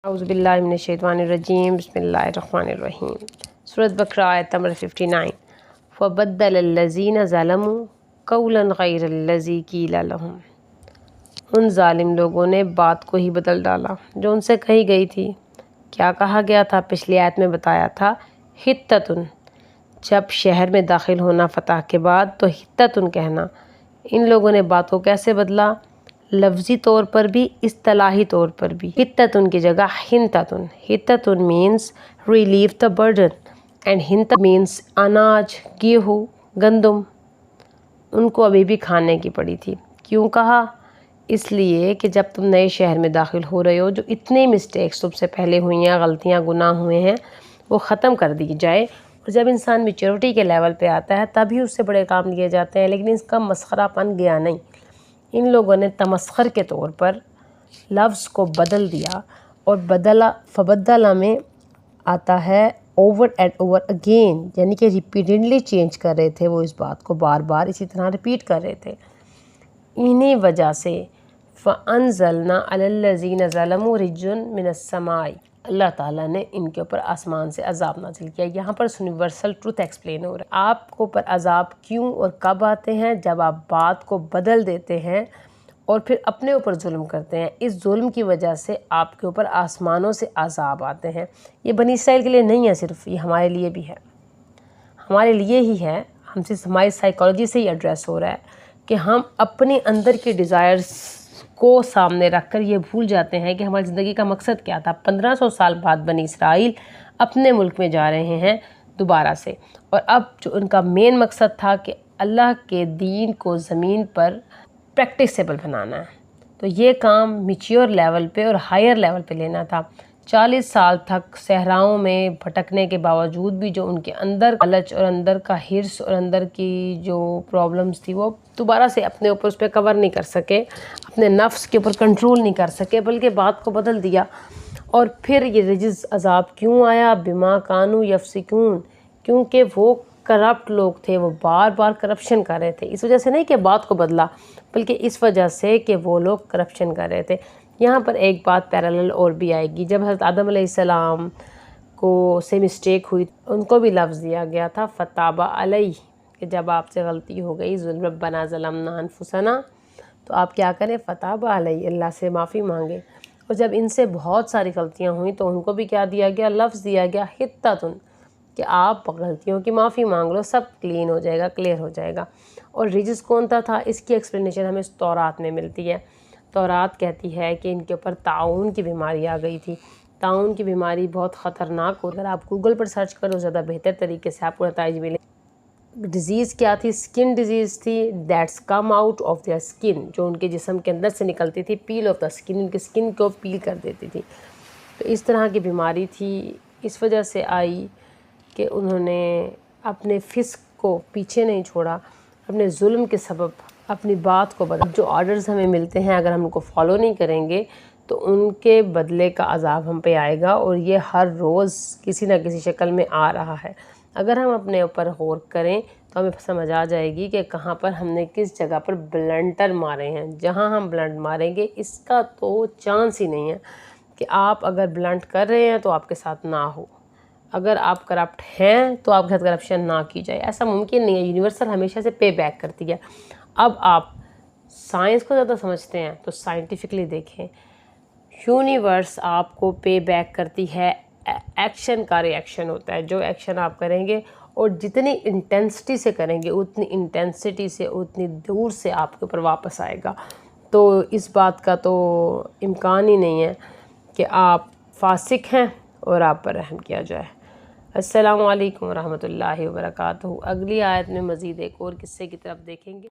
औज़ुबिल्लाहि मिनश्शैतानिर्रजीम बिस्मिल्लाहिर्रहमानिर्रहीम। सूरत बकरा आयत नंबर 59। फ़बद्दलल्लज़ीना ज़लमू क़ौलन ग़ैरल्लज़ी क़ीला लहुम। उन जालिम लोगों ने बात को ही बदल डाला जो उनसे कही गई थी। क्या कहा गया था? पिछली आयत में बताया था हित्ततुन, जब शहर में दाखिल होना फ़तह के बाद तो हित्ततुन कहना। इन लोगों ने बात को कैसे बदला? लफ्ज़ी तौर पर भी, इस्तिलाही तौर पर भी। हित्ततुन की जगह हिंततुन। हित्ततुन means relieve the burden and हिंत मीन्स अनाज, गेहूँ, गंदम। उनको अभी भी खाने की पड़ी थी। क्यों कहा? इसलिए कि जब तुम नए शहर में दाखिल हो रहे हो, जो इतनी मिस्टेक्स तुमसे पहले हुई हैं, गलतियाँ, गुनाह हुए हैं, वो ख़त्म कर दी जाए। और जब इंसान मैच्योरिटी के लेवल पे आता है तभी उससे बड़े काम लिए जाते हैं, लेकिन इसका मसखरापन गया नहीं। इन लोगों ने तमस्खर के तौर पर लफ्ज़ को बदल दिया और बदला। फ़बद्दला में आता है ओवर एंड ओवर अगेन, यानी कि रिपीटेडली चेंज कर रहे थे वो, इस बात को बार बार इसी तरह रिपीट कर रहे थे। इन्हीं वजह से फ़अंज़लना अलल्लज़ीना ज़लमू रिज्जुन मिनस्समाई, अल्लाह ताला ने इनके ऊपर आसमान से अज़ाब नाज़िल किया। यहाँ पर यूनिवर्सल ट्रुथ एक्सप्लेन हो रहा है। आपको ऊपर अज़ाब क्यों और कब आते हैं? जब आप बात को बदल देते हैं और फिर अपने ऊपर जुल्म करते हैं। इस जुल्म की वजह से आपके ऊपर आसमानों से अज़ाब आते हैं। ये बनी इसराइल के लिए नहीं है सिर्फ, ये हमारे लिए भी है, हमारे लिए ही है। हमसे हमारी साइकोलॉजी से ही एड्रेस हो रहा है कि हम अपने अंदर के डिज़ायर्स को सामने रखकर ये भूल जाते हैं कि हमारी ज़िंदगी का मकसद क्या था। 1500 साल बाद बनी इसराइल अपने मुल्क में जा रहे हैं दोबारा से, और अब जो उनका मेन मकसद था कि अल्लाह के दीन को ज़मीन पर प्रैक्टिसेबल बनाना है, तो ये काम मैच्योर लेवल पे और हायर लेवल पे लेना था। 40 साल तक सहराओं में भटकने के बावजूद भी जो उनके अंदर लालच और अंदर का हिर्स और अंदर की जो प्रॉब्लम्स थी वो दोबारा से अपने ऊपर उस पर कवर नहीं कर सके, अपने नफ्स के ऊपर कंट्रोल नहीं कर सके, बल्कि बात को बदल दिया। और फिर ये रिजिज़ अज़ाब क्यों आया? बिमा कानू यफसिकून, क्योंकि वो करप्ट लोग थे, वो बार बार करप्शन कर रहे थे। इस वजह से नहीं कि बात को बदला, बल्कि इस वजह से कि वो लोग करप्शन कर रहे थे। यहाँ पर एक बात पैरेलल और भी आएगी। जब हज़रत आदम अलैहिस्सलाम को से मिस्टेक हुई, उनको भी लफ्ज़ दिया गया था फ़ताबा अलैहि, कि जब आपसे गलती हो गई, ज़ुल्म रब्बना ज़लमना अनफुसना, तो आप क्या करें? फ़ताबा अलैहि, अल्लाह से माफ़ी मांगे। और जब इनसे बहुत सारी गलतियाँ हुई तो उनको भी क्या दिया गया? लफ्ज़ दिया गया हित्ततुन, कि आप गलतियों की माफ़ी मांग लो, सब क्लीन हो जाएगा, क्लियर हो जाएगा। और रिजिज़ कौन था? इसकी एक्सप्लेनेशन हमें तौरात में मिलती है। तौरात कहती है कि इनके ऊपर ताउन की बीमारी आ गई थी। ताउन की बीमारी बहुत ख़तरनाक हो, अगर आप गूगल पर सर्च करो ज़्यादा बेहतर तरीके से आपको नताइज मिले। डिज़ीज़ क्या थी? स्किन डिज़ीज़ थी, that's come out of their skin, जो उनके जिस्म के अंदर से निकलती थी, पील ऑफ द स्किन, उनकी स्किन को पील कर देती थी। तो इस तरह की बीमारी थी। इस वजह से आई कि उन्होंने अपने फिस्क को पीछे नहीं छोड़ा, अपने जुल्म के सबब अपनी बात को बदला। जो ऑर्डर्स हमें मिलते हैं अगर हम उनको फॉलो नहीं करेंगे तो उनके बदले का अज़ाब हम पे आएगा, और ये हर रोज़ किसी न किसी शक्ल में आ रहा है। अगर हम अपने ऊपर गौर करें तो हमें समझ आ जाएगी कि कहाँ पर हमने किस जगह पर ब्लंटर मारे हैं। जहाँ हम ब्लंट मारेंगे इसका तो चांस ही नहीं है कि आप अगर ब्लंट कर रहे हैं तो आपके साथ ना हो, अगर आप करप्ट हैं तो आपके साथ करप्शन ना की जाए, ऐसा मुमकिन नहीं है। यूनिवर्सल हमेशा से पे बैक करती है। अब आप साइंस को ज़्यादा समझते हैं तो साइंटिफिकली देखें, यूनिवर्स आपको पे बैक करती है। एक्शन का रिएक्शन होता है, जो एक्शन आप करेंगे और जितनी इंटेंसिटी से करेंगे उतनी इंटेंसिटी से उतनी दूर से आपके ऊपर वापस आएगा। तो इस बात का तो इम्कान ही नहीं है कि आप फासिक हैं और आप पर रहम किया जाए। अस्सलामु अलैकुम रहमतुल्लाहि व बरकातहू। अगली आयत में मज़ीद एक और किस्से की तरफ देखेंगे।